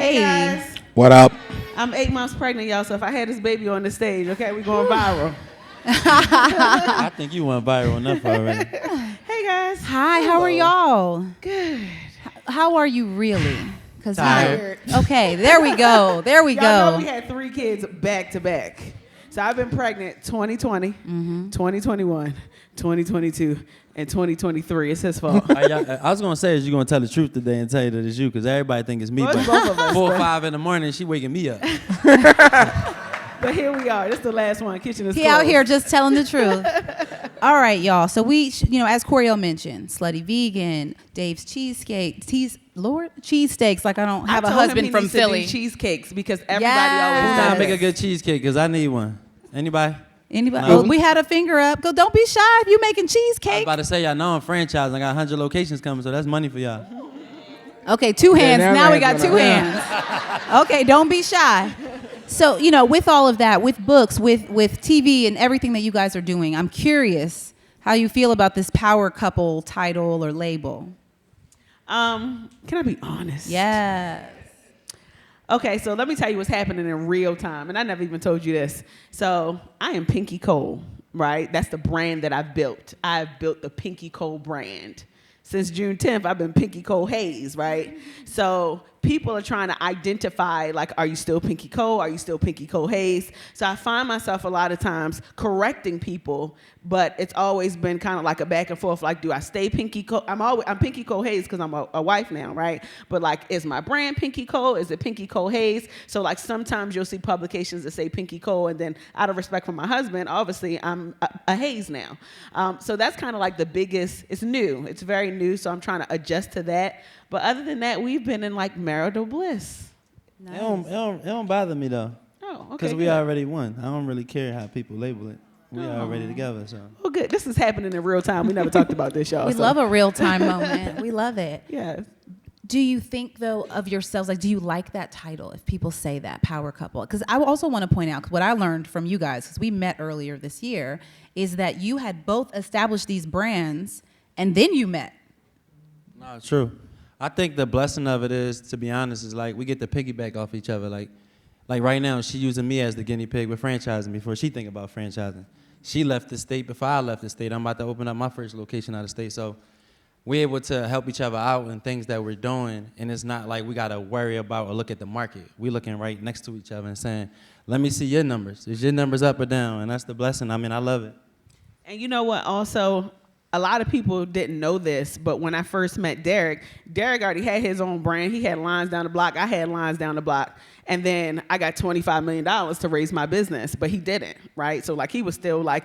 Hey. guys. What up? I'm 8 months pregnant, y'all, so if I had this baby on the stage, okay, we going viral. I think you went viral enough already. Hey, guys. Hi, how are y'all? Good. How are you really? Tired. Okay, there we go. There we Y'all know go. we had 3 kids back to back. So I've been pregnant 2020, 2021, 2022, and 2023. It's his fault. I was gonna say, is you gonna tell the truth today and tell you that it's you? Because everybody think it's me. Well, But it's both of us, 4 or but- 5 in the morning, she waking me up. But here we are. This is the last one. Kitchen is He closed. out here just telling the truth. All right, y'all. So we, as Coriel mentioned, slutty vegan, Dave's cheesesteaks, like I don't have I a told him husband he from needs Philly. To do cheesecakes because everybody Yes. always Now does. make a good cheesecake because I need one. Anybody? Anybody? No. Oh, we had a finger up. Go, don't be shy if you making I was cheesecake. about to say, y'all know I'm franchising. I got 100 locations coming, so that's money for y'all. Okay, 2 hands. now Now we man's got 2 gonna- hands. Okay, don't be shy. So, with all of that, with books, with TV and everything that you guys are doing, I'm curious how you feel about this power couple title or label. Can I be honest? Yes. Okay, so let me tell you what's happening in real time. And I never even told you this. So I am Pinky Cole, right? That's the brand that I've built. I've built the Pinky Cole brand. Since June 10th, I've been Pinky Cole Hayes, right? So people are trying to identify, like, are you still Pinky Cole? Are you still Pinky Cole Hayes? So I find myself a lot of times correcting people, but it's always been kind of like a back and forth. Like, do I stay Pinky Cole? I'm Pinky Cole Hayes because I'm a wife now, right? But like, is my brand Pinky Cole? Is it Pinky Cole Hayes? So like sometimes you'll see publications that say Pinky Cole, and then out of respect for my husband, obviously I'm a Hayes now. So that's kind of like the biggest. It's new. It's very new. So I'm trying to adjust to that. But other than that, we've been in like marital bliss. Nice. It don't bother me though. Oh, okay. Because we good. already won. I don't really care how people label it. We already together, so. Oh, good. This is happening in real time. We never talked about this, y'all. We so. love a real time moment. We love it. Yeah. Do you think, though, of yourselves, like, do you like that title if people say that, power couple? Because I also want to point out, because what I learned from you guys, because we met earlier this year, is that you had both established these brands and then you met. No, it's true. I think the blessing of it is, to be honest, is like we get to piggyback off each other. Like right now, she using me as the guinea pig with franchising before she think about franchising. She left the state before I left the state. I'm about to open up my first location out of state. So we're able to help each other out in things that we're doing, and it's not like we got to worry about or look at the market. We're looking right next to each other and saying, let me see your numbers. Is your numbers up or down? And that's the blessing. I mean, I love it. And you know what? Also, a lot of people didn't know this, but when I first met Derrick already had his own brand. He had lines down the block. I had lines down the block. And then I got $25 million to raise my business, but he didn't, right? So like he was still like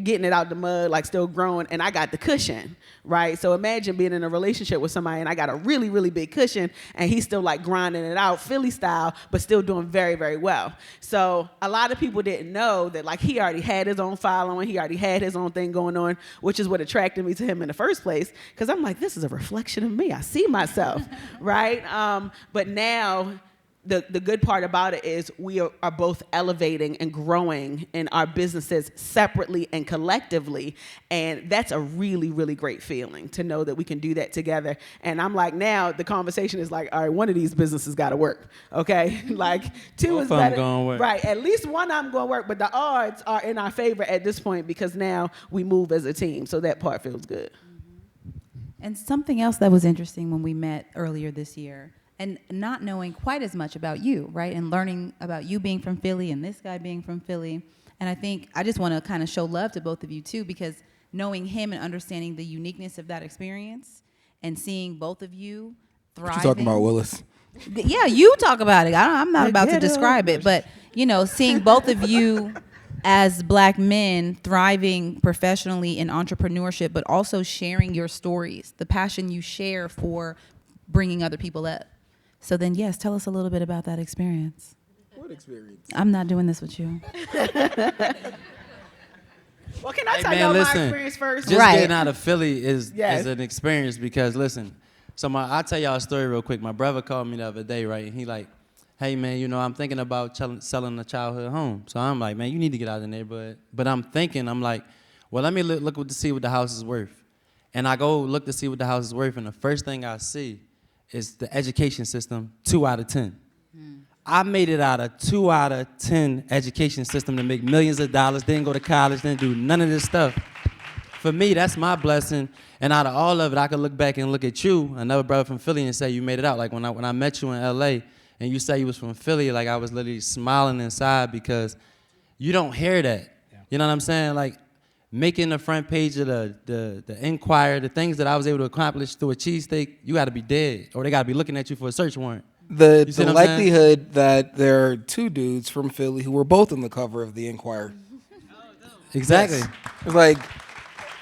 getting it out the mud, like still growing, and I got the cushion, right? So imagine being in a relationship with somebody and I got a really, really big cushion and he's still like grinding it out Philly style, but still doing very, very well. So a lot of people didn't know that like he already had his own following, he already had his own thing going on, which is what attracted me to him in the first place, because I'm like, this is a reflection of me. I see myself, right? But now, the good part about it is we are both elevating and growing in our businesses separately and collectively. And that's a really, really great feeling to know that we can do that together. And I'm like, now the conversation is like, all right, one of these businesses got to work, okay? Like two Both is of 'em better. gonna work. Right, at least one of them going to work, but the odds are in our favor at this point because now we move as a team. So that part feels good. And something else that was interesting when we met earlier this year, and not knowing quite as much about you, right? And learning about you being from Philly and this guy being from Philly. And I think I just want to kind of show love to both of you too, because knowing him and understanding the uniqueness of that experience and seeing both of you thriving. What you talking about, Willis? Yeah, you talk about it. I'm not about to describe it, but seeing both of you as Black men thriving professionally in entrepreneurship, but also sharing your stories, the passion you share for bringing other people up. So then, yes, tell us a little bit about that experience. What experience? I'm not doing this with you. Well, can I Hey, tell man, y'all my listen, experience first? Just Right. getting out of Philly is Yes. an experience because, listen, I'll tell y'all a story real quick. My brother called me the other day, right? And he like, hey, man, I'm thinking about selling a childhood home. So I'm like, man, you need to get out of the neighborhood. But I'm like, well, let me look to see what the house is worth. And I go look to see what the house is worth, and the first thing I see is the education system, 2 out of 10. I made it out of 2 out of 10 education system to make millions of dollars, didn't go to college, didn't do none of this stuff. For me, that's my blessing. And out of all of it, I could look back and look at you, another brother from Philly, and say you made it out. Like when I met you in LA and you say you was from Philly, like I was literally smiling inside because you don't hear that. Yeah. You know what I'm saying? Like making the front page of the Inquirer, the things that I was able to accomplish through a cheesesteak, you got to be dead or they got to be looking at you for a search warrant. The likelihood that there are two dudes from Philly who were both on the cover of the Inquirer. Exactly. Yes. It's like,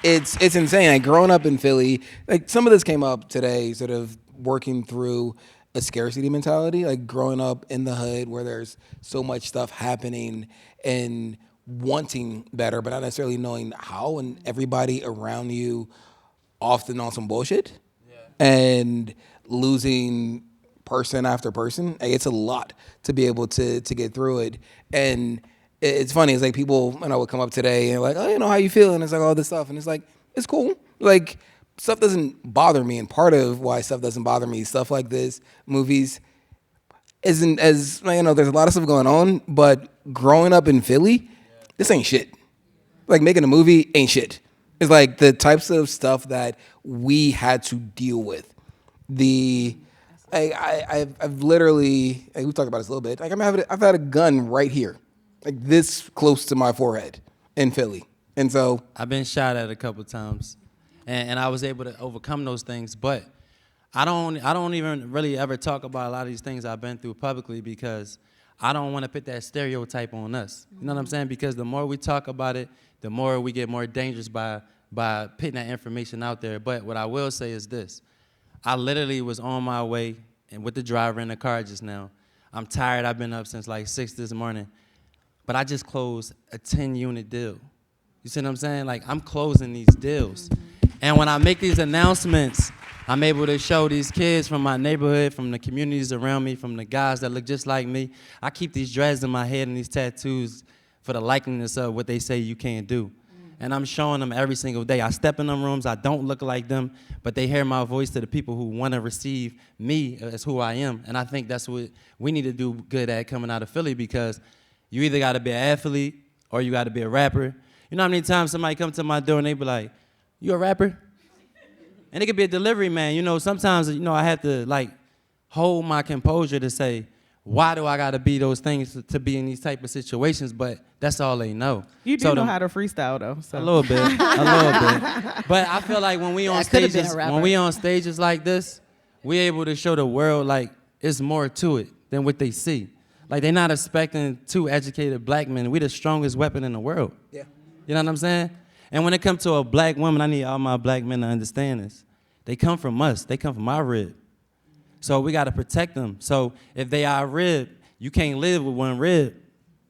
it's insane. Like growing up in Philly, like some of this came up today, sort of working through a scarcity mentality, like growing up in the hood where there's so much stuff happening and wanting better, but not necessarily knowing how, and everybody around you often on some bullshit and losing person after person. Like, it's a lot to be able to get through it. And it's funny, it's like people, would come up today and like, oh, how you feel? And it's like all this stuff. And it's like, it's cool. Like, stuff doesn't bother me. And part of why stuff doesn't bother me, stuff like this, movies, isn't as, there's a lot of stuff going on, but growing up in Philly, this ain't shit. Like, making a movie ain't shit. It's like the types of stuff that we had to deal with. I've literally, we talked about this a little bit. Like, I've had a gun right here, like this close to my forehead in Philly. And so I've been shot at a couple times, and I was able to overcome those things. But I don't even really ever talk about a lot of these things I've been through publicly because I don't want to put that stereotype on us. You know what I'm saying? Because the more we talk about it, the more we get more dangerous by putting that information out there. But what I will say is this. I literally was on my way and with the driver in the car just now. I'm tired. I've been up since like 6 this morning. But I just closed a 10-unit deal. You see what I'm saying? Like, I'm closing these deals. And when I make these announcements, I'm able to show these kids from my neighborhood, from the communities around me, from the guys that look just like me. I keep these dreads in my head and these tattoos for the likeness of what they say you can't do. And I'm showing them every single day. I step in them rooms, I don't look like them, but they hear my voice to the people who want to receive me as who I am. And I think that's what we need to do good at coming out of Philly, because you either got to be an athlete or you got to be a rapper. You know how many times somebody come to my door and they be like, you a rapper? And it could be a delivery man. Sometimes, I have to, like, hold my composure to say, why do I got to be those things to be in these type of situations? But that's all they know. You do know how to freestyle, though. So. A little bit. But I feel like when we on stages like this, we able to show the world, like, it's more to it than what they see. Like, they're not expecting two educated black men. We the strongest weapon in the world. Yeah. You know what I'm saying? And when it comes to a black woman, I need all my black men to understand this. They come from us. They come from our rib. So we got to protect them. So if they are rib, you can't live with one rib.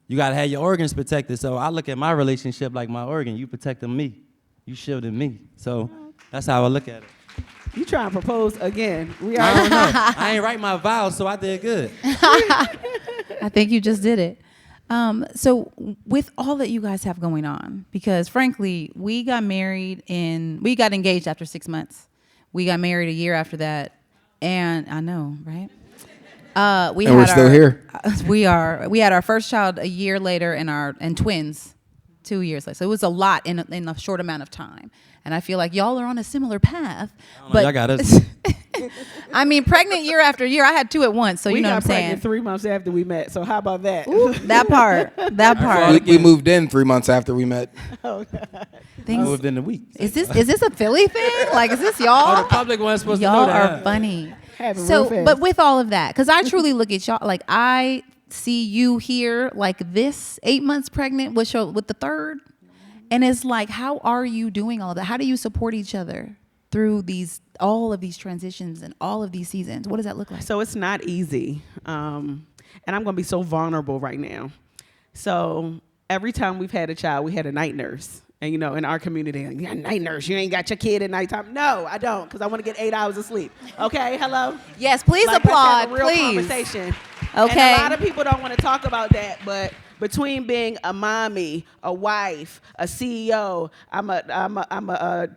You got to have your organs protected. So I look at my relationship like my organ. You protecting me. You shielding me. So that's how I look at it. You trying to propose again. I don't know. I ain't write my vows, so I did good. I think you just did it. So with all that you guys have going on, because frankly, we got engaged after 6 months. We got married a year after that. And I know, right? We're still here. We had our first child a year later, and twins 2 years later. So it was a lot in a short amount of time. And I feel like y'all are on a similar path. But y'all got us. I mean, pregnant year after year. I had two at once, so you know what I'm saying. We got pregnant 3 months after we met. So how about that? Ooh, that part. We moved in 3 months after we met. Oh, God. I moved in a week. Is this a Philly thing? Like, is this y'all? Oh, the public wasn't supposed to know Y'all that. are funny. So, but with all of that, because I truly look at y'all, like I see you here, like this 8 months pregnant with the third, and it's like, how are you doing all of that? How do you support each other through all of these transitions and all of these seasons? What does that look like? So it's not easy, and I'm going to be so vulnerable right now. So every time we've had a child, we had a night nurse. And, in our community, like, yeah, night nurse, you ain't got your kid at nighttime. No, I don't, because I want to get 8 hours of sleep. Okay, hello? Yes, please applaud, let's have a real please. Conversation. Okay. And a lot of people don't want to talk about that, but between being a mommy, a wife, a CEO, I'm a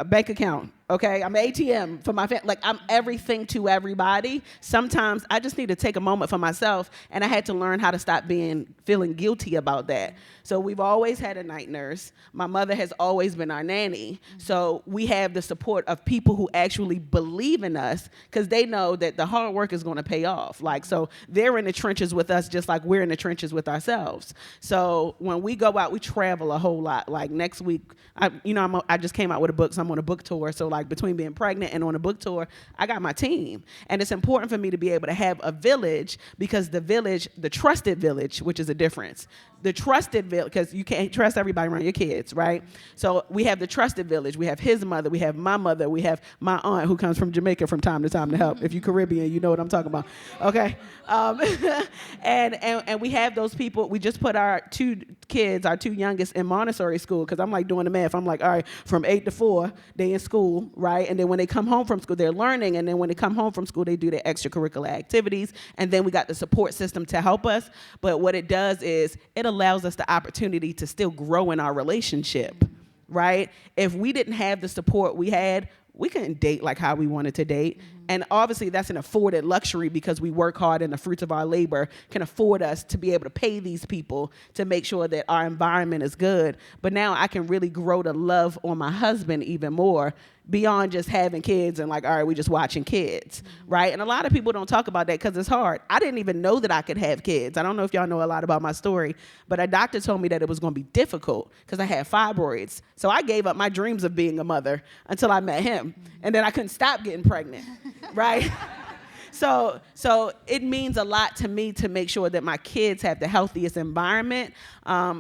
bank account. Okay, I'm an ATM for my family. Like, I'm everything to everybody. Sometimes I just need to take a moment for myself, and I had to learn how to stop feeling guilty about that. So we've always had a night nurse. My mother has always been our nanny. So we have the support of people who actually believe in us, because they know that the hard work is going to pay off. Like, so they're in the trenches with us just like we're in the trenches with ourselves. So when we go out, we travel a whole lot. Like next week, I just came out with a book, so I'm on a book tour. So like between being pregnant and on a book tour, I got my team. And it's important for me to be able to have a village, because the trusted village, which is a difference. The trusted village, because you can't trust everybody around your kids, right? So we have the trusted village. We have his mother. We have my mother. We have my aunt, who comes from Jamaica from time to time to help. If you're Caribbean, you know what I'm talking about. Okay? And we have those people. We just put our two youngest in Montessori school, because I'm like doing the math. I'm like, all right, from 8 to 4, they in school, right? And then when they come home from school, they're learning. And then when they come home from school, they do their extracurricular activities. And then we got the support system to help us. But what it does is it allows us the opportunity to still grow in our relationship, right? If we didn't have the support we had, we couldn't date like how we wanted to date. And obviously that's an afforded luxury, because we work hard and the fruits of our labor can afford us to be able to pay these people to make sure that our environment is good. But now I can really grow to love on my husband even more, beyond just having kids and like, all right, we just watching kids, right? And a lot of people don't talk about that because it's hard. I didn't even know that I could have kids. I don't know if y'all know a lot about my story, but a doctor told me that it was going to be difficult because I had fibroids. So I gave up my dreams of being a mother until I met him. And then I couldn't stop getting pregnant, right? So it means a lot to me to make sure that my kids have the healthiest environment.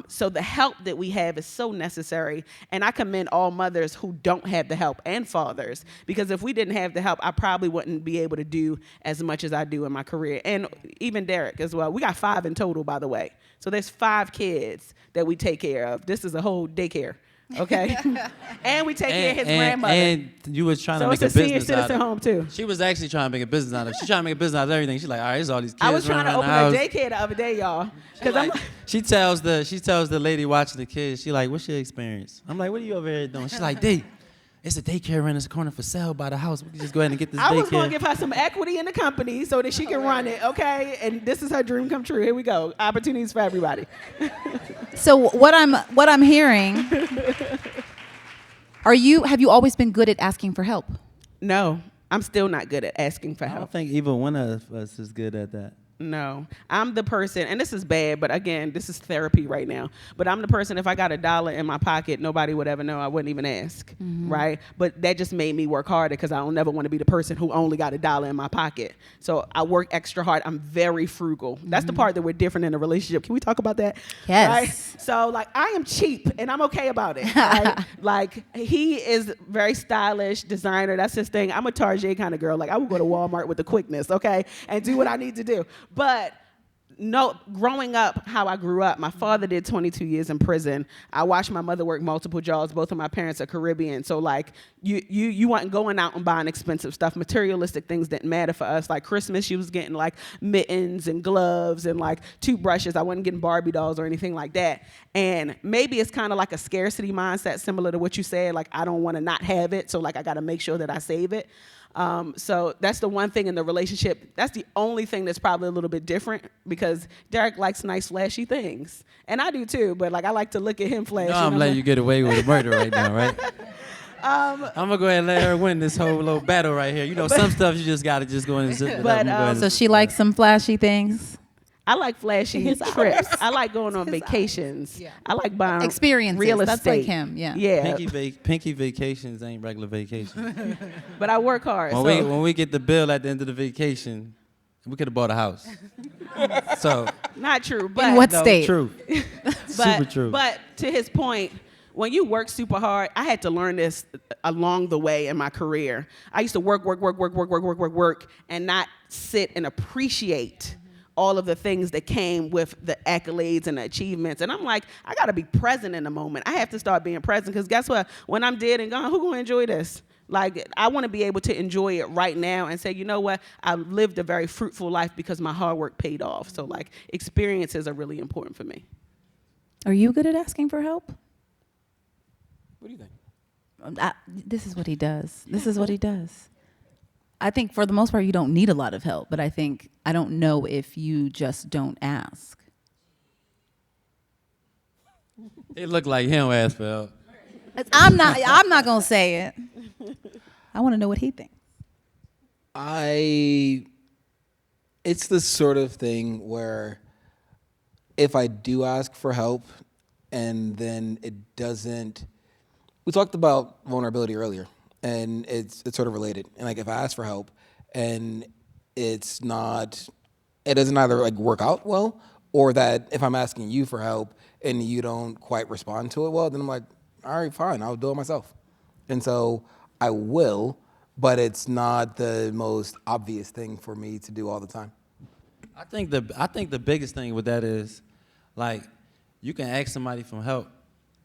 So the help that we have is so necessary. And I commend all mothers who don't have the help, and fathers, because if we didn't have the help, I probably wouldn't be able to do as much as I do in my career. And even Derek as well. We got 5 in total, by the way. So there's 5 kids that we take care of. This is a whole daycare. Okay, and we take care of his grandmother. And you was trying to make a business business out of it. So it's a senior citizen home too. She was actually trying to make a business out of it. She's trying to make a business out of everything. She's like, all right, there's all these kids. I was trying to open a daycare the other day, y'all. She tells the lady watching the kids, she like, what's your experience? I'm like, what are you over here doing? She's like, it's a daycare around this corner for sale by the house. We can just go ahead and get this daycare. I was going to give her some equity in the company so that she can run it, okay? And this is her dream come true. Here we go. Opportunities for everybody. So what I'm hearing, have you always been good at asking for help? No, I'm still not good at asking for I help. don't think either one of us is good at that. No, I'm the person, and this is bad, but again, this is therapy right now. But I'm the person, if I got $1 in my pocket, nobody would ever know. I wouldn't even ask, right? But that just made me work harder, because I don't never want to be the person who only got $1 in my pocket. So I work extra hard. I'm very frugal. That's the part that we're different in a relationship. Can we talk about that? Yes. Right? So like, I am cheap, and I'm okay about it. Right? Like, he is very stylish, designer. That's his thing. I'm a Target kind of girl. Like, I would go to Walmart with the quickness, okay, and do what I need to do. But no, growing up how I grew up, my father did 22 years in prison. I watched my mother work multiple jobs. Both of my parents are Caribbean. So like, you weren't going out and buying expensive stuff. Materialistic things didn't matter for us. Like Christmas, she was getting like mittens and gloves and like toothbrushes. I wasn't getting Barbie dolls or anything like that. And maybe it's kind of like a scarcity mindset, similar to what you said. Like, I don't want to not have it. So like, I got to make sure that I save it. So that's the one thing in the relationship. That's the only thing that's probably a little bit different, because Derek likes nice, flashy things. And I do too, but like, I like to look at him flash. I'm letting you get away with murder right now, right? I'm going to go ahead and let her win this whole little battle right here. You know, some stuff you just got to just go in and zip it up. So she likes some flashy things? I like flashy trips. I like going on vacations. Yeah. I like buying experiences. Real estate. That's like him. Yeah. Yeah. Pinky vacations ain't regular vacations. But I work hard. When we get the bill at the end of the vacation, we could have bought a house. So not true. But in what state? True. Super true. But to his point, when you work super hard, I had to learn this along the way in my career. I used to work, and not sit and appreciate all of the things that came with the accolades and the achievements. And I'm like, I gotta be present in the moment. I have to start being present, because guess what? When I'm dead and gone, who gonna enjoy this? Like, I wanna be able to enjoy it right now and say, you know what? I lived a very fruitful life because my hard work paid off. So like, experiences are really important for me. Are you good at asking for help? What do you think? This is what he does. This is what he does. I think for the most part, you don't need a lot of help, but I don't know if you just don't ask. It looked like he don't ask for help. I'm not gonna say it. I want to know what he thinks. It's the sort of thing where if I do ask for help and then it doesn't, we talked about vulnerability earlier, and it's sort of related. And like if I ask for help and it doesn't either like work out well, or that if I'm asking you for help and you don't quite respond to it well, then I'm like, all right, fine, I'll do it myself. And so I will, but it's not the most obvious thing for me to do all the time. I think the biggest thing with that is, like, you can ask somebody for help,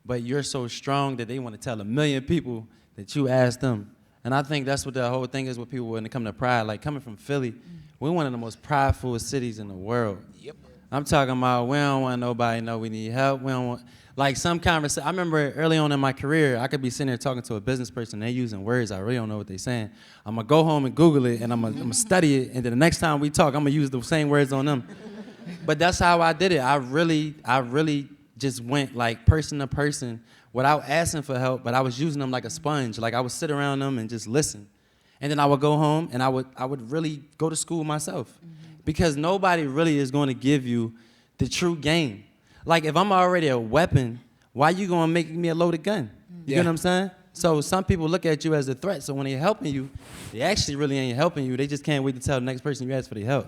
but you're so strong that they want to tell 1 million people that you asked them. And I think that's what the whole thing is with people when it comes to pride. Like, coming from Philly, we're one of the most prideful cities in the world. Yep. I'm talking about we don't want nobody to know we need help. We don't want, like, some conversation. I remember early on in my career, I could be sitting there talking to a business person, they using words I really don't know what they're saying. I'm going to go home and Google it, and I'm gonna study it, and then the next time we talk, I'm going to use the same words on them. But that's how I did it. I really just went, like, person to person without asking for help, but I was using them like a sponge. Like, I would sit around them and just listen. And then I would go home, and I would really go to school myself. Because nobody really is going to give you the true game. Like, if I'm already a weapon, why you going to make me a loaded gun? You know what I'm saying? So some people look at you as a threat. So when they're helping you, they actually really ain't helping you. They just can't wait to tell the next person you ask for their help.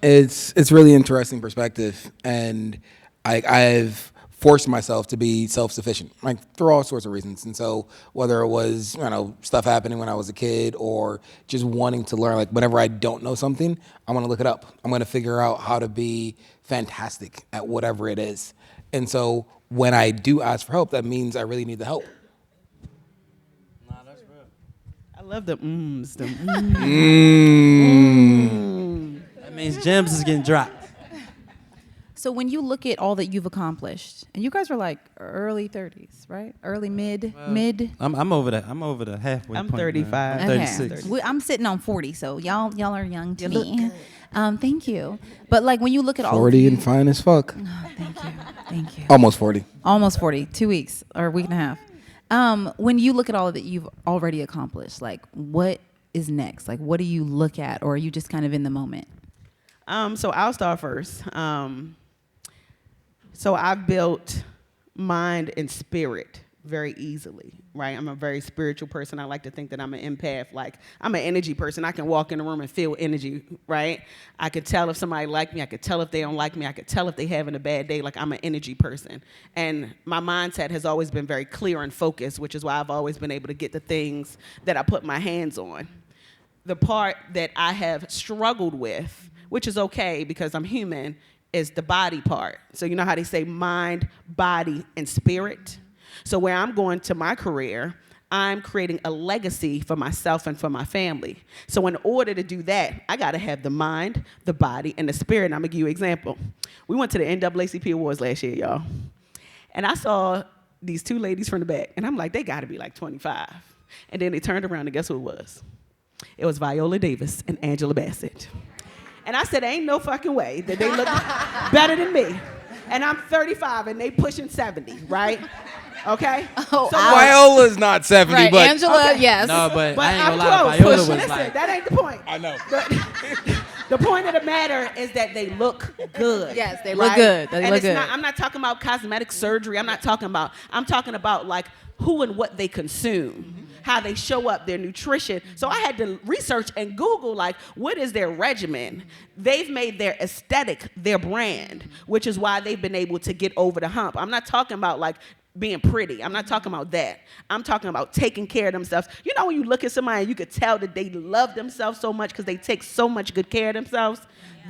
It's really interesting perspective, and I've forced myself to be self-sufficient, like for all sorts of reasons. And so whether it was, stuff happening when I was a kid or just wanting to learn, like whenever I don't know something, I want to look it up. I'm going to figure out how to be fantastic at whatever it is. And so when I do ask for help, that means I really need the help. Nah, that's real. I love the mms. The That means gems is getting dropped. So when you look at all that you've accomplished, and you guys are like early 30s, right? Early mid. I'm over that. I'm over the halfway I'm point. 35. Man. I'm Okay. 36. I'm sitting on 40, so y'all are young to You look me. Thank you. But like when you look at all 40 of and fine as fuck. thank you. Almost 40. Almost 40, 2 weeks or a week and a half. When you look at all that you've already accomplished, like what is next? Like what do you look at, or are you just kind of in the moment? So I'll start first. So I've built mind and spirit very easily, right? I'm a very spiritual person. I like to think that I'm an empath. Like, I'm an energy person. I can walk in a room and feel energy, right? I could tell if somebody like me. I could tell if they don't like me. I could tell if they having a bad day. Like, I'm an energy person. And my mindset has always been very clear and focused, which is why I've always been able to get the things that I put my hands on. The part that I have struggled with, which is okay because I'm human, is the body part. So you know how they say mind, body, and spirit? So where I'm going to my career, I'm creating a legacy for myself and for my family. So in order to do that, I gotta have the mind, the body, and the spirit. And I'm gonna give you an example. We went to the NAACP Awards last year, y'all. And I saw these two ladies from the back, and I'm like, they gotta be like 25. And then they turned around, and guess who it was? It was Viola Davis and Angela Bassett. And I said, ain't no fucking way that they look better than me. And I'm 35 and they pushing 70, right? Okay? Oh, so Viola's not 70, right, but Angela, Okay. yes. No, but I ain't I'm gonna lie. close. Viola Listen, was like, that ain't the point. I know. The point of the matter is that they look good. Yes, they look good. They and look it's good. Not, I'm not talking about cosmetic surgery. I'm talking about like who and what they consume, how they show up, their nutrition. So I had to research and Google, like, what is their regimen? They've made their aesthetic their brand, which is why they've been able to get over the hump. I'm not talking about like being pretty. I'm not talking about that. I'm talking about taking care of themselves. You know when you look at somebody and you could tell that they love themselves so much because they take so much good care of themselves?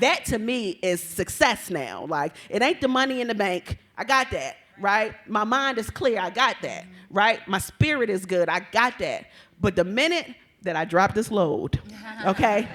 That to me is success now. Like, it ain't the money in the bank. I got that, right? My mind is clear. I got that, right? My spirit is good. I got that. But the minute that I drop this load, okay,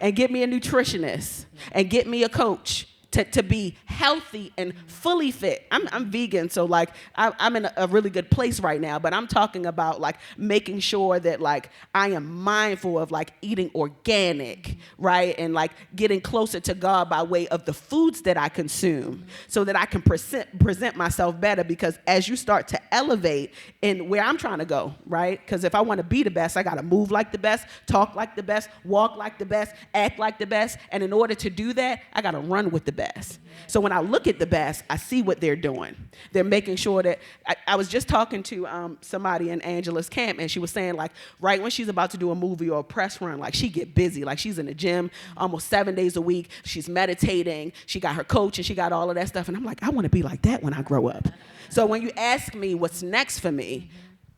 and get me a nutritionist and get me a coach to be healthy and fully fit. I'm vegan, so like I'm in a really good place right now, but I'm talking about like making sure that like I am mindful of like eating organic, right? And like getting closer to God by way of the foods that I consume so that I can present myself better, because as you start to elevate in where I'm trying to go, right? Because if I want to be the best, I got to move like the best, talk like the best, walk like the best, act like the best. And in order to do that, I got to run with the best. So when I look at the best, I see what they're doing. They're making sure that I was just talking to somebody in Angela's camp, and she was saying like right when she's about to do a movie or a press run, like she get busy. Like she's in the gym almost 7 days a week. She's meditating. She got her coach and she got all of that stuff. And I'm like, I want to be like that when I grow up. So when you ask me what's next for me,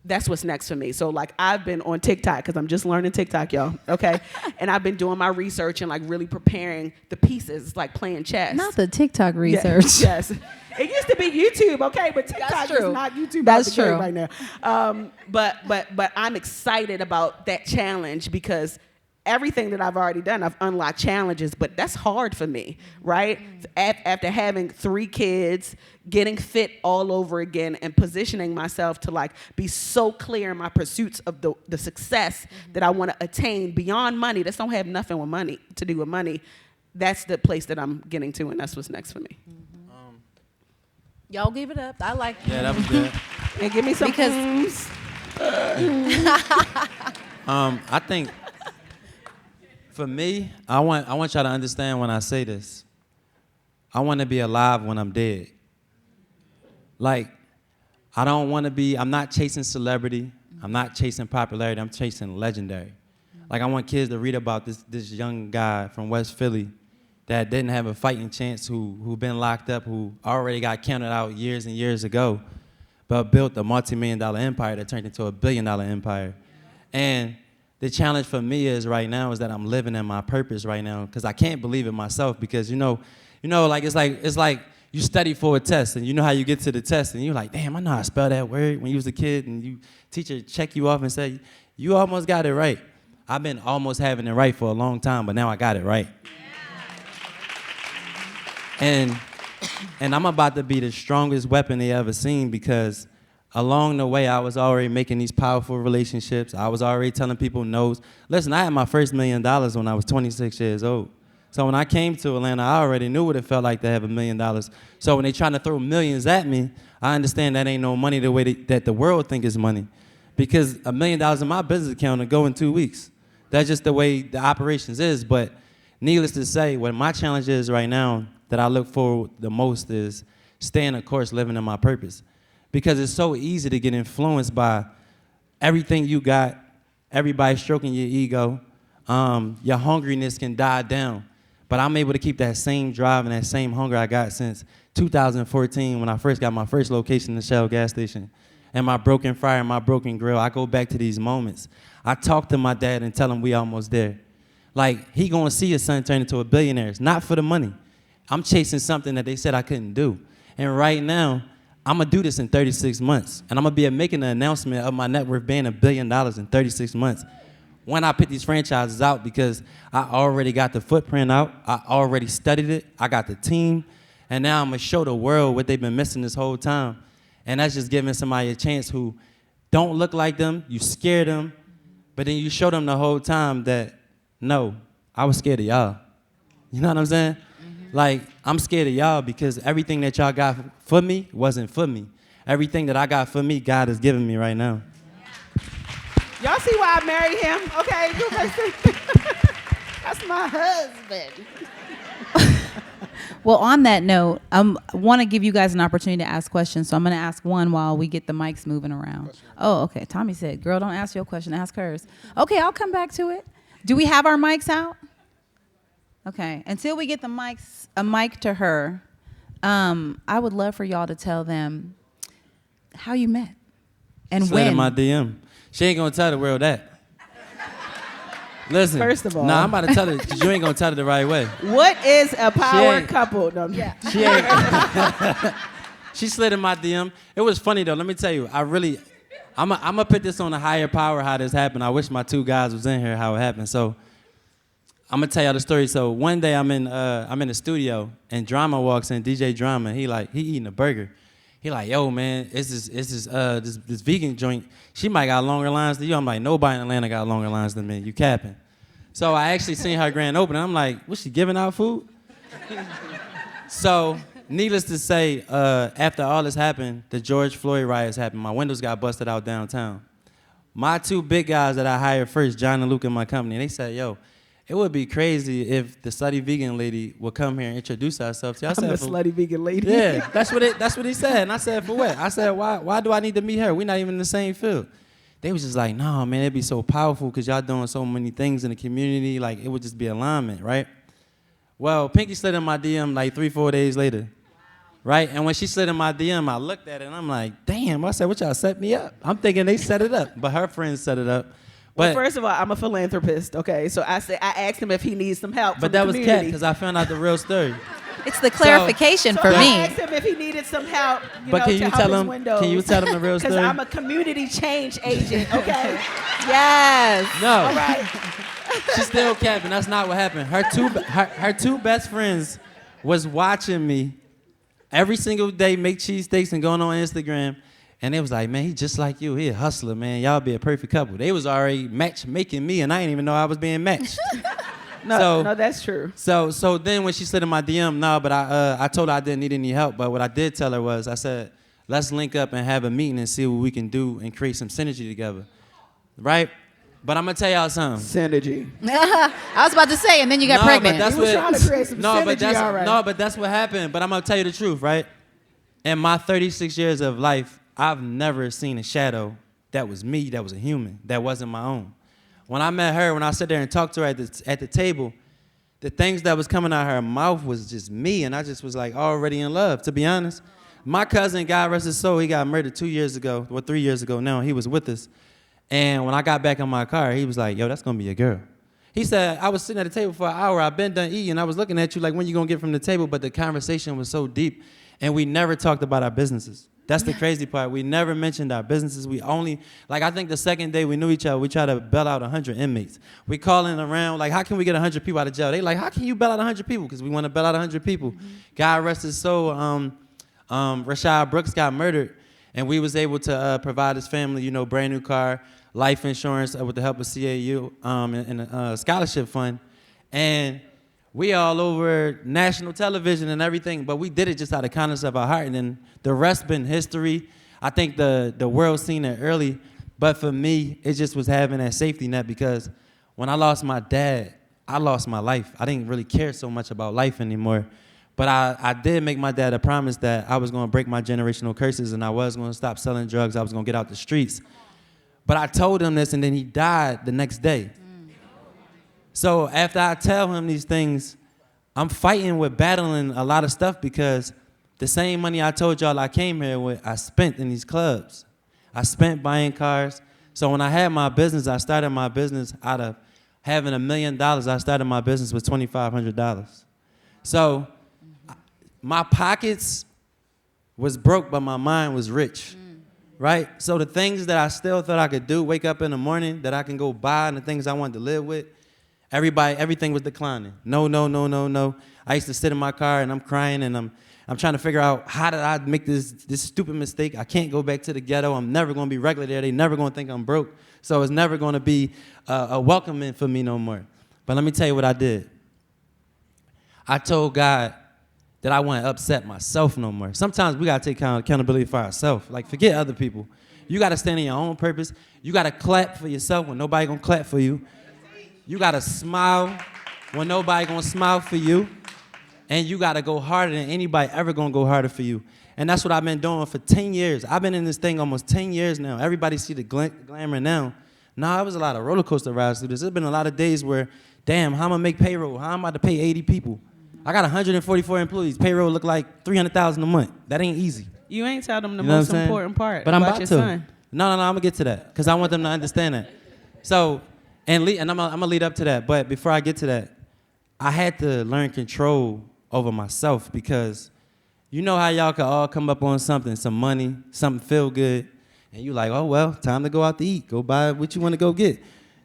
that's what's next for me. So like I've been on TikTok because I'm just learning TikTok, y'all. Okay, and I've been doing my research and like really preparing the pieces, like playing chess. Not the TikTok research. Yes. It used to be YouTube, okay, but TikTok is not YouTube. That's true right now. But I'm excited about that challenge because everything that I've already done, I've unlocked challenges, but that's hard for me, right? After having 3 kids, getting fit all over again, and positioning myself to like be so clear in my pursuits of the success that I want to attain beyond money. That don't have nothing with money to do with money. That's the place that I'm getting to, and that's what's next for me. Y'all give it up. I like it. Yeah, that was good. And give me some Because- I think for me, I want y'all to understand when I say this. I want to be alive when I'm dead. Like, I don't want to be, I'm not chasing celebrity. I'm not chasing popularity. I'm chasing legendary. Like, I want kids to read about this young guy from West Philly that didn't have a fighting chance, who been locked up, who already got counted out years and years ago, but built a multi-million-dollar empire that turned into a billion-dollar empire. And the challenge for me is right now is that I'm living in my purpose right now, because I can't believe it myself, because you know, like it's like you study for a test, and you know how you get to the test, and you're like, damn, I know how to spell that word when you was a kid, and you teacher check you off and say, you almost got it right. I've been almost having it right for a long time, but now I got it right. And I'm about to be the strongest weapon they ever seen, because along the way, I was already making these powerful relationships. I was already telling people no's. Listen, I had my first $1 million when I was 26 years old. So when I came to Atlanta, I already knew what it felt like to have $1 million. So when they trying to throw millions at me, I understand that ain't no money the way that the world think is money. Because $1 million in my business account will go in 2 weeks. That's just the way the operations is. But needless to say, what my challenge is right now that I look forward the most is staying the course, living in my purpose. Because it's so easy to get influenced by everything you got, everybody stroking your ego. Your hungriness can die down. But I'm able to keep that same drive and that same hunger I got since 2014 when I first got my first location in the Shell gas station. And my broken fryer and my broken grill, I go back to these moments. I talk to my dad and tell him we almost there. Like, he gonna see his son turn into a billionaire. It's not for the money. I'm chasing something that they said I couldn't do. And right now, I'm gonna do this in 36 months. And I'm gonna be making an announcement of my net worth being $1 billion in 36 months. When I put these franchises out, because I already got the footprint out, I already studied it, I got the team, and now I'm gonna show the world what they've been missing this whole time. And that's just giving somebody a chance who don't look like them, you scare them, but then you show them the whole time that, no, I was scared of y'all. You know what I'm saying? Like, I'm scared of y'all because everything that y'all got for me wasn't for me. Everything that I got for me, God has given me right now. Y'all see why I married him? Okay, you listen. That's my husband. Well, on that note, I want to give you guys an opportunity to ask questions, so I'm going to ask one while we get the mics moving around. Oh, okay. Tommy said, girl, don't ask your question, ask hers. Okay, I'll come back to it. Do we have our mics out? Okay, until we get a mic to her, I would love for y'all to tell them how you met and Slid when. in my DM. She ain't gonna tell the world that. Listen. First of all. Nah, I'm about to tell her, because you ain't gonna tell her the right way. What is a power ain't- couple? No, yeah. She ain't. She slid in my DM. It was funny though. Let me tell you. I'm gonna put this on a higher power how this happened. I wish my 2 guys was in here how it happened. So I'm gonna tell y'all the story. So one day I'm in the studio and Drama walks in, DJ Drama. He eating a burger. He like, yo man, it's this vegan joint. She might got longer lines than you. I'm like, nobody in Atlanta got longer lines than me. You capping. So I actually seen her grand opening. I'm like, was she giving out food? So needless to say, after all this happened, the George Floyd riots happened. My windows got busted out downtown. My two big guys that I hired first, John and Luke in my company, they said, yo, it would be crazy if the slutty vegan lady would come here and introduce herself to you. I I'm said, the slutty vegan lady. Yeah, that's what he said. And I said, for what? I said, why do I need to meet her? We're not even in the same field. They was just like, no, man, it'd be so powerful because y'all doing so many things in the community. Like, it would just be alignment, right? Well, Pinky slid in my DM like 3-4 days later, right? And when she slid in my DM, I looked at it and I'm like, damn. I said, what y'all set me up? I'm thinking they set it up, but her friends set it up. Well, But first of all, I'm a philanthropist, okay? So I asked him if he needs some help. but that was cat because I found out the real story. It's the clarification So for I me. asked him if he needed some help, But can to you help tell his him? windows. Can you tell him the real Because story? I'm a community change agent, okay? Yes. No. All right. She's still capping. That's not what happened. Her two best friends was watching me every single day make cheesesteaks and going on Instagram. And they was like, man, he just like you. He a hustler, man. Y'all be a perfect couple. They was already matchmaking me, and I didn't even know I was being matched. No, that's true. So then when she slid in my DM, no, but I told her I didn't need any help. But what I did tell her was, I said, let's link up and have a meeting and see what we can do and create some synergy together, right? But I'm gonna tell y'all something. Synergy. I was about to say, and then you got pregnant. But that's He was what, trying to create some synergy, all right. No, but that's what happened. But I'm gonna tell you the truth, right? In my 36 years of life, I've never seen a shadow that was me, that was a human, that wasn't my own. When I met her, when I sat there and talked to her at the table, the things that was coming out of her mouth was just me, and I just was like already in love, to be honest. My cousin, God rest his soul, he got murdered 2 years ago, or 3 years ago now, he was with us. And when I got back in my car, he was like, yo, that's gonna be a girl. He said, I was sitting at the table for an hour, I've been done eating, I was looking at you like, when you gonna get from the table? But the conversation was so deep, and we never talked about our businesses. That's the crazy part. We never mentioned our businesses. We only, like I think the second day we knew each other, we tried to bail out 100 inmates. We calling around, like, how can we get 100 people out of jail? They like, how can you bail out 100 people? Because we want to bail out 100 people. God rest his soul, Rashad Brooks got murdered, and we was able to provide his family, brand new car, life insurance with the help of CAU and a scholarship fund. And we all over national television and everything, but we did it just out of kindness of our heart, and then the rest been history. I think the world seen it early, but for me, it just was having that safety net because when I lost my dad, I lost my life. I didn't really care so much about life anymore, but I did make my dad a promise that I was gonna break my generational curses and I was gonna stop selling drugs, I was gonna get out the streets. But I told him this and then he died the next day. So after I tell him these things, I'm fighting with battling a lot of stuff because the same money I told y'all I came here with, I spent in these clubs. I spent buying cars. So when I had my business, I started my business out of having $1 million. I started my business with $2,500. So my pockets was broke, but my mind was rich, right? So the things that I still thought I could do, wake up in the morning, that I can go buy, and the things I wanted to live with, everything was declining. No, no, no, no, no. I used to sit in my car and I'm crying and I'm trying to figure out how did I make this stupid mistake. I can't go back to the ghetto. I'm never going to be regular there. They never going to think I'm broke. So it's never going to be a welcoming for me no more. But let me tell you what I did. I told God that I wouldn't upset myself no more. Sometimes we got to take accountability for ourselves. Like, forget other people. You got to stand in your own purpose. You got to clap for yourself when nobody going to clap for you. You gotta smile when nobody gonna smile for you. And you gotta go harder than anybody ever gonna go harder for you. And that's what I've been doing for 10 years. I've been in this thing almost 10 years now. Everybody see the glamour now. Nah, it was a lot of roller coaster rides through this. There's been a lot of days where, damn, how am I gonna make payroll? How am I about to pay 80 people? I got 144 employees. Payroll look like $300,000 a month. That ain't easy. You ain't tell them the You know most what I'm saying? important part But I'm about about your to. son. No, I'm gonna get to that because I want them to understand that. So, and I'm gonna lead up to that. But before I get to that, I had to learn control over myself because you know how y'all can all come up on something, some money, something feel good, and you like, oh well, time to go out to eat. Go buy what you want to go get.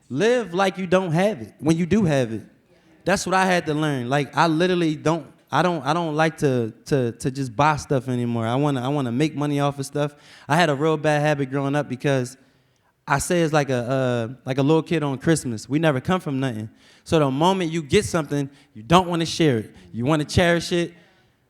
Live like you don't have it when you do have it. That's what I had to learn. Like I literally don't like to just buy stuff anymore. I wanna make money off of stuff. I had a real bad habit growing up because I say it's like a little kid on Christmas. We never come from nothing. So the moment you get something, you don't want to share it. You want to cherish it.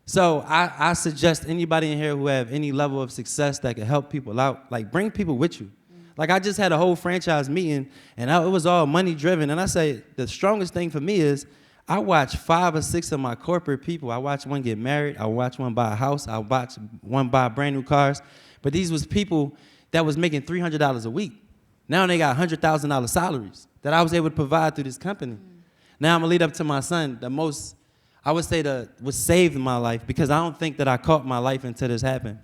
So I suggest anybody in here who have any level of success that can help people out, like bring people with you. Like I just had a whole franchise meeting, and it was all money driven. And I say the strongest thing for me is I watch 5 or 6 of my corporate people. I watch one get married. I watch one buy a house. I watch one buy brand new cars. But these was people that was making $300 a week. Now they got $100,000 salaries that I was able to provide through this company. Now I'm gonna lead up to my son. The most, I would say, what saved my life, because I don't think that I caught my life until this happened.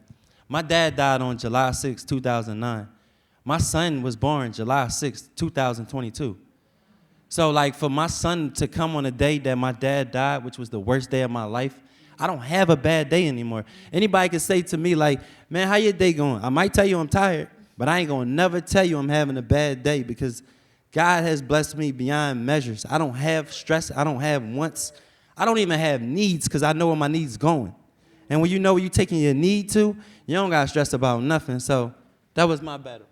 My dad died on July 6, 2009. My son was born July 6, 2022. So like for my son to come on a day that my dad died, which was the worst day of my life, I don't have a bad day anymore. Anybody can say to me like, man, how your day going? I might tell you I'm tired, but I ain't gonna never tell you I'm having a bad day, because God has blessed me beyond measures. I don't have stress. I don't have wants. I don't even have needs, because I know where my needs going. And when you know where you're taking your need to, you don't got to stress about nothing. So that was my battle.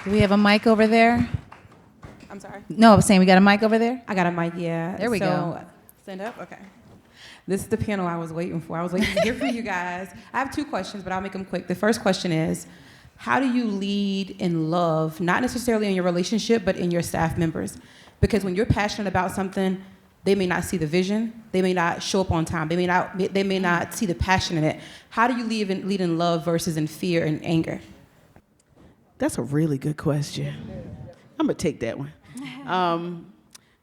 Do we have a mic over there? I'm sorry. No, I was saying we got a mic over there. I got a mic, yeah. There we go. Stand up? Okay. This is the panel I was waiting for. I was waiting to hear from you guys. I have 2 questions, but I'll make them quick. The first question is, how do you lead in love, not necessarily in your relationship, but in your staff members? Because when you're passionate about something, they may not see the vision. They may not show up on time. They may not see the passion in it. How do you lead in love versus in fear and anger? That's a really good question. I'm gonna take that one.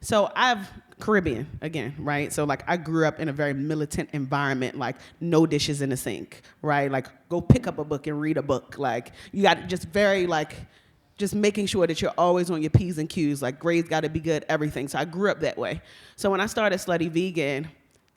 So I've Caribbean again, right? So like I grew up in a very militant environment, like no dishes in the sink, right? Like go pick up a book and read a book. Like you got just very like, just making sure that you're always on your P's and Q's, like grades gotta be good, everything. So I grew up that way. So when I started Slutty Vegan,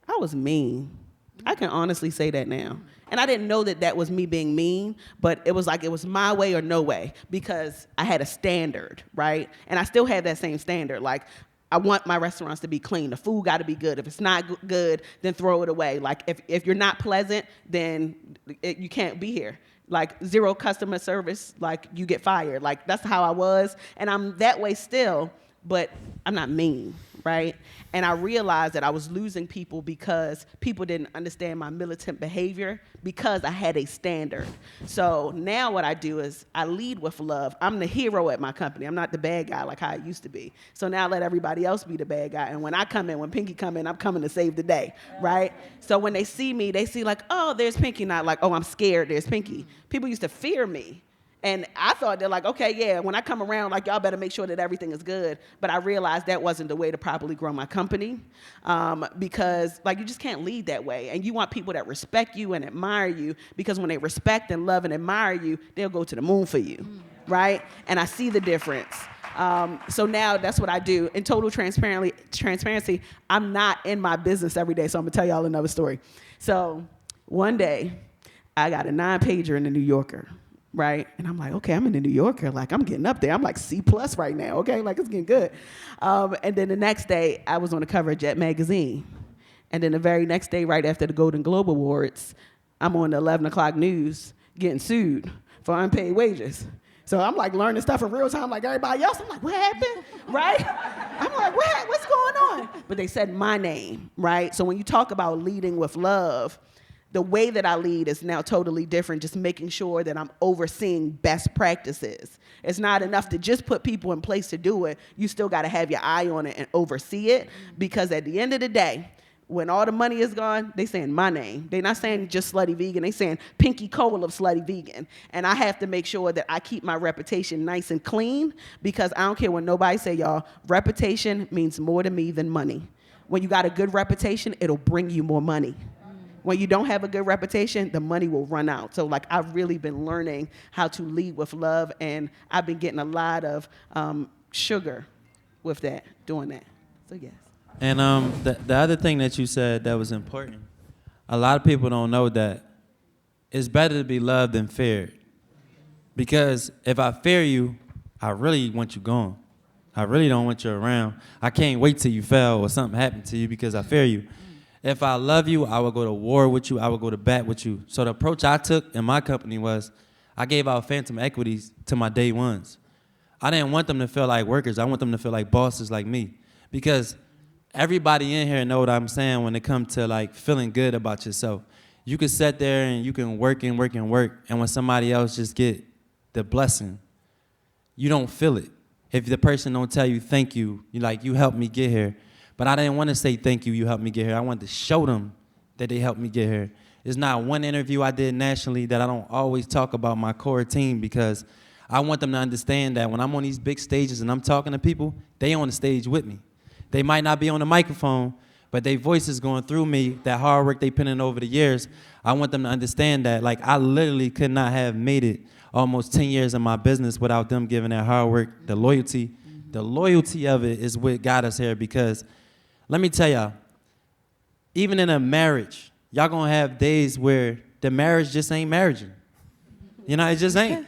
I was mean. I can honestly say that now. And I didn't know that that was me being mean, but it was like it was my way or no way, because I had a standard, right? And I still have that same standard. Like I want my restaurants to be clean. The food got to be good. If it's not good, then throw it away. Like if you're not pleasant, then you can't be here. Like 0 customer service, like you get fired. Like that's how I was. And I'm that way still, but I'm not mean, right? And I realized that I was losing people because people didn't understand my militant behavior, because I had a standard. So now what I do is I lead with love. I'm the hero at my company. I'm not the bad guy like how I used to be. So now I let everybody else be the bad guy. And when I come in, when Pinky come in, I'm coming to save the day, right? So when they see me, they see like, oh, there's Pinky, not like, oh, I'm scared, there's Pinky. People used to fear me. And I thought they're like, okay, yeah, when I come around, like, y'all better make sure that everything is good. But I realized that wasn't the way to properly grow my company, because, like, you just can't lead that way. And you want people that respect you and admire you, because when they respect and love and admire you, they'll go to the moon for you, right? And I see the difference. So now that's what I do. In total transparency, I'm not in my business every day, so I'm going to tell y'all another story. So one day, I got a 9-pager in the New Yorker. Right? And I'm like, okay, I'm in the New Yorker. Like, I'm getting up there. I'm like C+ right now, okay? Like, it's getting good. And then the next day, I was on the cover of Jet Magazine. And then the very next day, right after the Golden Globe Awards, I'm on the 11 o'clock news getting sued for unpaid wages. So I'm like learning stuff in real time like everybody else. I'm like, what happened? Right? I'm like, what's going on? But they said my name, right? So when you talk about leading with love, the way that I lead is now totally different, just making sure that I'm overseeing best practices. It's not enough to just put people in place to do it. You still got to have your eye on it and oversee it, because at the end of the day, when all the money is gone, they saying my name. They're not saying just Slutty Vegan. They saying Pinky Cole of Slutty Vegan. And I have to make sure that I keep my reputation nice and clean, because I don't care what nobody say, y'all. Reputation means more to me than money. When you got a good reputation, it'll bring you more money. When you don't have a good reputation, the money will run out. So like I've really been learning how to lead with love, and I've been getting a lot of sugar with that, doing that. So yes. And the other thing that you said that was important, a lot of people don't know that it's better to be loved than feared. Because if I fear you, I really want you gone. I really don't want you around. I can't wait till you fail or something happened to you because I fear you. If I love you, I will go to war with you. I will go to bat with you. So the approach I took in my company was I gave out phantom equities to my day ones. I didn't want them to feel like workers. I want them to feel like bosses like me. Because everybody in here know what I'm saying when it comes to like feeling good about yourself. You can sit there and you can work and work and work, and when somebody else just get the blessing, you don't feel it. If the person don't tell you thank you, you like, you helped me get here. But I didn't want to say thank you, you helped me get here. I wanted to show them that they helped me get here. There's not one interview I did nationally that I don't always talk about my core team, because I want them to understand that when I'm on these big stages and I'm talking to people, they on the stage with me. They might not be on the microphone, but their voice is going through me, that hard work they put in over the years. I want them to understand that, like, I literally could not have made it almost 10 years in my business without them giving that hard work, the loyalty. The loyalty of it is what got us here, because let me tell y'all, even in a marriage, y'all gonna have days where the marriage just ain't marriaging. You know, it just ain't.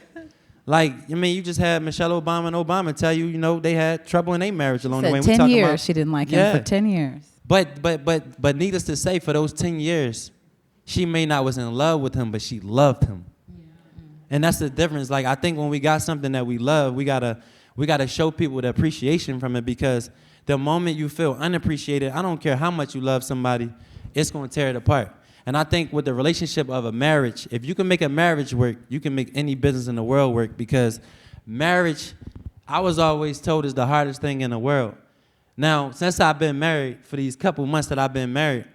Like, I mean, you just had Michelle Obama and Obama tell you, you know, they had trouble in their marriage along the way. Said 10 years she didn't like him for 10 years. But needless to say, for those 10 years, she may not was in love with him, but she loved him. And that's the difference. Like, I think when we got something that we love, we gotta show people the appreciation from it, because the moment you feel unappreciated, I don't care how much you love somebody, it's gonna tear it apart. And I think with the relationship of a marriage, if you can make a marriage work, you can make any business in the world work, because marriage, I was always told, is the hardest thing in the world. Now, since I've been married, for these couple months that I've been married.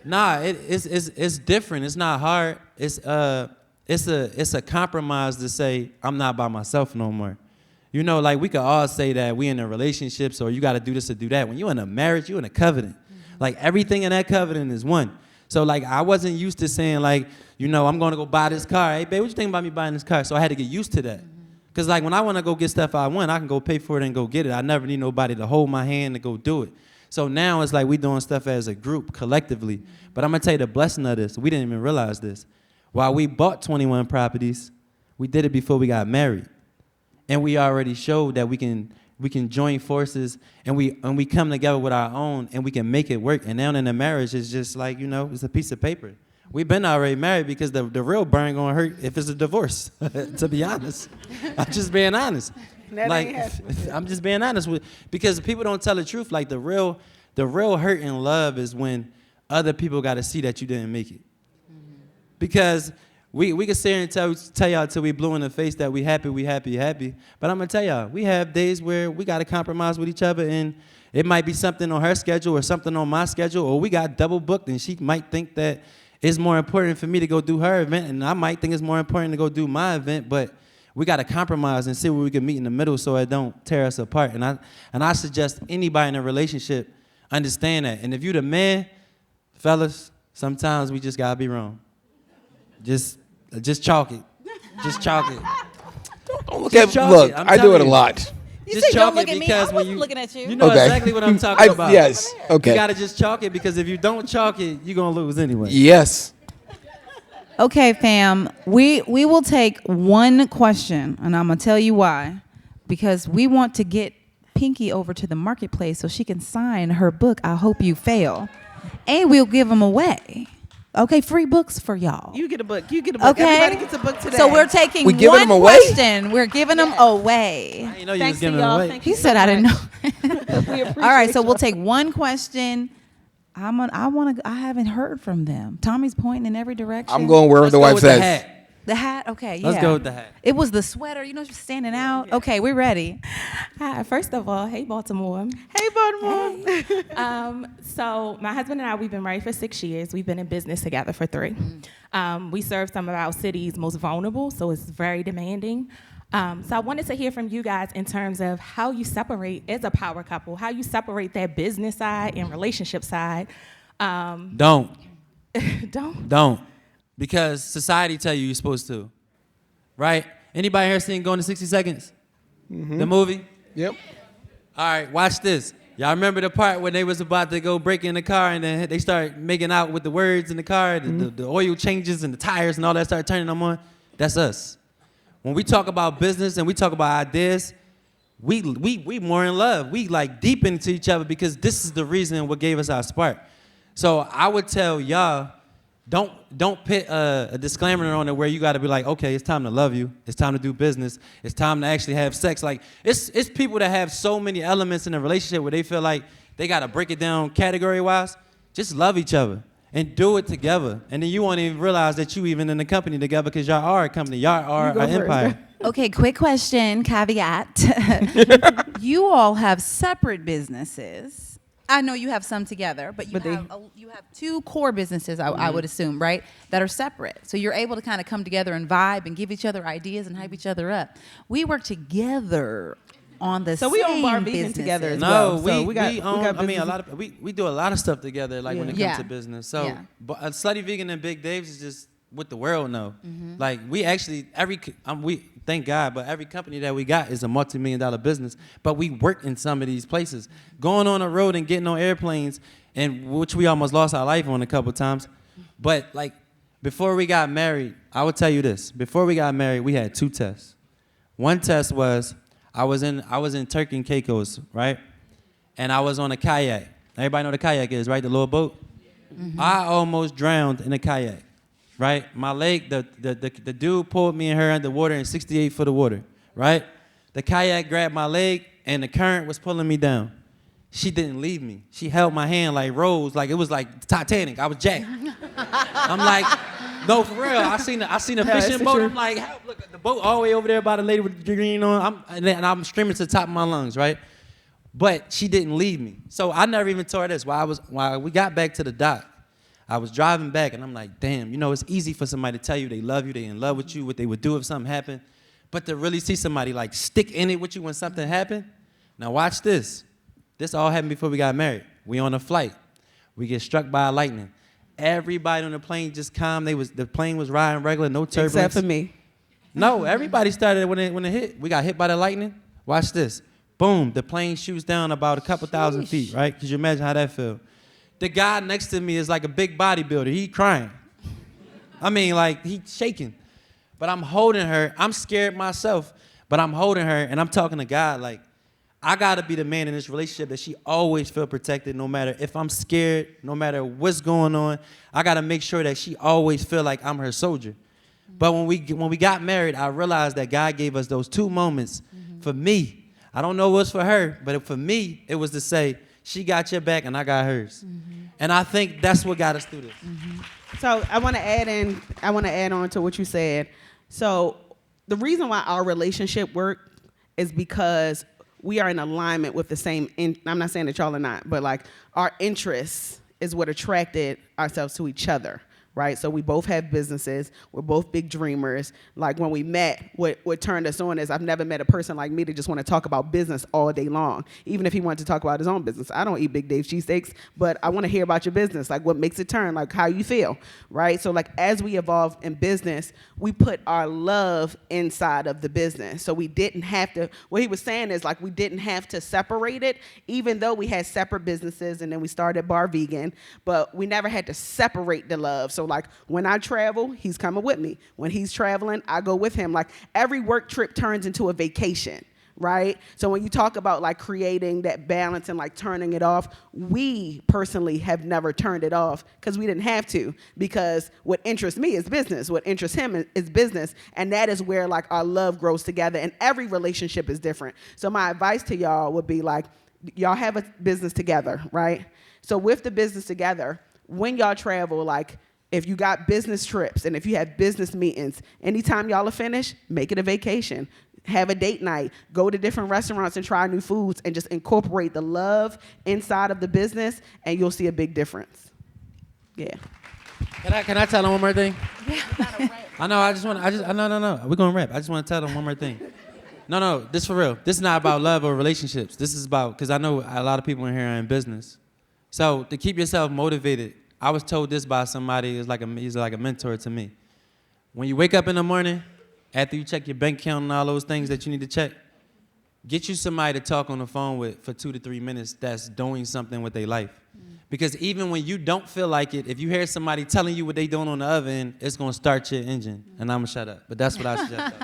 Nah, it's different. It's not hard. It's a compromise to say I'm not by myself no more. You know, like, we could all say that we in a relationships, or you got to do this or do that. When you're in a marriage, you're in a covenant. Like, everything in that covenant is one. So, like, I wasn't used to saying, like, you know, I'm going to go buy this car. Hey, babe, what you think about me buying this car? So I had to get used to that. Because, like, when I want to go get stuff I want, I can go pay for it and go get it. I never need nobody to hold my hand to go do it. So now it's like we doing stuff as a group, collectively. But I'm going to tell you the blessing of this. We didn't even realize this. While we bought 21 properties, we did it before we got married. And we already showed that we can join forces, and we come together with our own, and we can make it work. And now in the marriage, it's just like, you know, it's a piece of paper. We've been already married, because the real burn gonna hurt if it's a divorce, to be honest. I'm just being honest. Like, I'm just being honest because people don't tell the truth. Like, the real hurt in love is when other people got to see that you didn't make it. Because we can sit here and tell y'all till we blue in the face that we happy. But I'm going to tell y'all, we have days where we got to compromise with each other, and it might be something on her schedule or something on my schedule, or we got double booked, and she might think that it's more important for me to go do her event, and I might think it's more important to go do my event, but we got to compromise and see where we can meet in the middle so it don't tear us apart. And I suggest anybody in a relationship understand that. And if you the man, fellas, sometimes we just got to be wrong. Just chalk it. Just chalk it. Don't look at look. I do it a lot. You just say chalk don't look it at me. because I when wasn't looking at you. You know Okay. exactly what I'm talking about. Yes. Okay. You gotta just chalk it, because if you don't chalk it, you're gonna lose anyway. Yes. Okay, fam. We will take one question, and I'm gonna tell you why. Because we want to get Pinky over to the marketplace so she can sign her book, I Hope You Fail. And we'll give them away. Okay, free books for y'all. You get a book. You get a book. Okay. Everybody gets a book today. So we're taking We giving one them away? question. We're giving them away. I didn't know you Thanks was to giving it y'all. away. Thank He you said so I didn't know. much. We appreciate All right, so y'all. we'll take one question. I haven't heard from them. Tommy's pointing in every direction. I'm going wherever Let's the go wife with says. the hat. The hat? Okay, yeah. Let's go with the hat. It was the sweater, you know, just standing out. Okay, we're ready. Hi, first of all, hey Baltimore. Hey, Baltimore. So my husband and I, we've been married for 6 years. We've been in business together for 3. We serve some of our city's most vulnerable, so it's very demanding. So I wanted to hear from you guys in terms of how you separate as a power couple, how you separate that business side and relationship side. Don't. Don't. Because society tell you you're supposed to. Right? Anybody here seen Going to 60 Seconds? The movie? Yep. All right, watch this. Y'all remember the part when they was about to go break in the car and then they start making out with the words in the car, the oil changes and the tires and all that start turning them on? That's us. When we talk about business and we talk about ideas, we more in love. We like deep into each other because this is the reason what gave us our spark. So I would tell y'all, don't put a disclaimer on it where you got to be like, okay, it's time to love you. It's time to do business. It's time to actually have sex. Like, it's people that have so many elements in a relationship where they feel like they got to break it down category-wise. Just love each other and do it together. And then you won't even realize that you even in the company together because y'all are a company. Y'all are an empire. Okay, quick question, caveat. You all have separate businesses. I know you have some together, but you have two core businesses, I would assume, right, that are separate. So you're able to kind of come together and vibe and give each other ideas and hype each other up. We work together on the same we own Bar Vegan businesses. together as No, well. we own. We do a lot of stuff together. Like when it comes to business. So, but Slutty Vegan and Big Dave's is just what the world know. Like we actually thank God, but every company that we got is a multi-million-dollar business. But we work in some of these places, going on the road and getting on airplanes, and which we almost lost our life on a couple times. But like before we got married, I will tell you this: before we got married, we had two tests. One test was I was in Turkey and Caicos, right? And I was on a kayak. Everybody know what a kayak is, right? The little boat. I almost drowned in a kayak. Right, my leg, the dude pulled me and her underwater in 68 foot of water, right? The kayak grabbed my leg and the current was pulling me down. She didn't leave me. She held my hand like Rose, like it was like Titanic. I was jacked. I'm like, no, for real. I seen a fishing boat. I'm like, help, look, the boat all the way over there by the lady with the green on. And I'm screaming to the top of my lungs, right? But she didn't leave me. So I never even told her this. While we got back to the dock, I was driving back, and I'm like, damn, it's easy for somebody to tell you they love you, they in love with you, what they would do if something happened. But to really see somebody, like, stick in it with you when something happened. Now, watch this. This all happened before we got married. We on a flight. We get struck by lightning. Everybody on the plane just calm. The plane was riding regular, no turbulence. Except for me. No, everybody started when it hit. We got hit by the lightning. Watch this. Boom, the plane shoots down about a couple thousand feet, right? Could you imagine how that felt? The guy next to me is like a big bodybuilder. He crying. I mean, like, he shaking. But I'm holding her. I'm scared myself, but I'm holding her, and I'm talking to God like, I got to be the man in this relationship that she always feel protected no matter if I'm scared, no matter what's going on. I got to make sure that she always feel like I'm her soldier. But when we got married, I realized that God gave us those two moments for me. I don't know what's for her, but for me, it was to say, she got your back and I got hers. And I think that's what got us through this. So I want to add on to what you said. So the reason why our relationship worked is because we are in alignment with the same, I'm not saying that y'all are not, but like our interests is what attracted ourselves to each other. Right? So we both have businesses. We're both big dreamers. Like when we met, what turned us on is I've never met a person like me that just want to talk about business all day long, even if he wanted to talk about his own business. I don't eat Big Dave cheesesteaks, but I want to hear about your business, like what makes it turn, like how you feel, right? So like as we evolve in business, we put our love inside of the business. So we didn't have to, what he was saying is like we didn't have to separate it, even though we had separate businesses and then we started Bar Vegan, but we never had to separate the love. So like when I travel, he's coming with me. When he's traveling, I go with him. Like every work trip turns into a vacation, right? So when you talk about like creating that balance and like turning it off, we personally have never turned it off because we didn't have to, because what interests me is business. What interests him is business. And that is where like our love grows together, and every relationship is different. So my advice to y'all would be like, y'all have a business together, right? So with the business together, when y'all travel, like if you got business trips and if you have business meetings, anytime y'all are finished, make it a vacation. Have a date night. Go to different restaurants and try new foods and just incorporate the love inside of the business, and you'll see a big difference. Yeah. Can I tell them one more thing? Yeah. I know. No. We're gonna rap. I just want to tell them one more thing. No. This for real. This is not about love or relationships. This is about, because I know a lot of people in here are in business. So to keep yourself motivated, I was told this by somebody he's like a mentor to me. When you wake up in the morning, after you check your bank account and all those things that you need to check, get you somebody to talk on the phone with for 2 to 3 minutes that's doing something with their life. Because even when you don't feel like it, if you hear somebody telling you what they doing on the other end, it's going to start your engine. And I'm going to shut up. But that's what I suggest.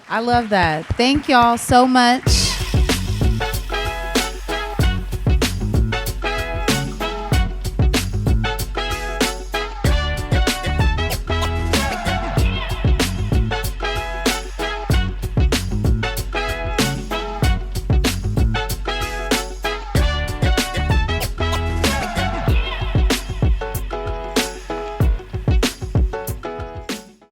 I love that. Thank y'all so much.